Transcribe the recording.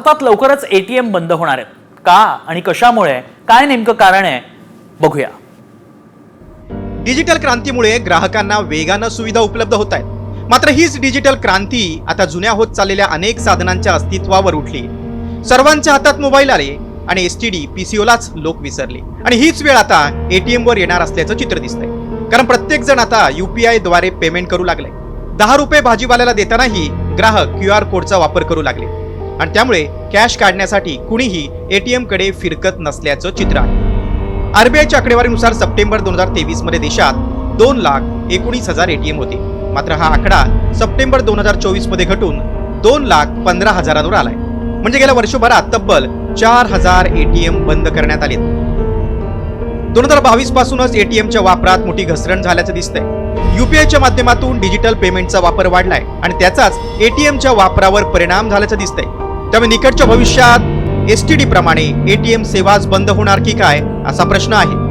भारतात लवकरच एटीएम बंद होणार आहेत. का आणि कशामुळे, काय नेमकं कारण आहे, बघूया. डिजिटल क्रांतीमुळे ग्राहकांना वेगानं सुविधा उपलब्ध होत आहेत. मात्र हीच डिजिटल क्रांती आता जुन्या होत चाललेल्या अनेक साधनांच्या अस्तित्वावर उठली. सर्वांच्या हातात मोबाईल आले आणि एसटीडी पीसीओलाच लोक विसरले. आणि हीच वेळ आता एटीएम वर येणार असल्याचं चित्र दिसतंय. कारण प्रत्येक जण आता UPI द्वारे पेमेंट करू लागले. 10 रुपये भाजीवाल्याला देतानाही ग्राहक QR कोडचा वापर करू लागले. आणि त्यामुळे कॅश काढण्यासाठी कुणीही एटीएम कडे फिरकत नसल्याचं चित्र आहे. RBIच्या आकडेवारीनुसार सप्टेंबर 2023 मध्ये देशात 2,19,000 एटीएम होते. मात्र हा आकडा सप्टेंबर 2024 मध्ये घटून 2,15,000वर आलाय. म्हणजे गेल्या वर्षभरात तब्बल 4,000 एटीएम बंद करण्यात आले. 2022 पासूनच एटीएमच्या वापरात मोठी घसरण झाल्याचं दिसतंय. UPIच्या माध्यमातून डिजिटल पेमेंटचा वापर वाढलाय आणि त्याचाच एटीएमच्या वापरावर परिणाम झाल्याचं दिसतंय. त्यामुळे निकटच्या भविष्यात एसटीडी प्रमाणे एटीएम सेवाच बंद होणार की काय असा प्रश्न आहे.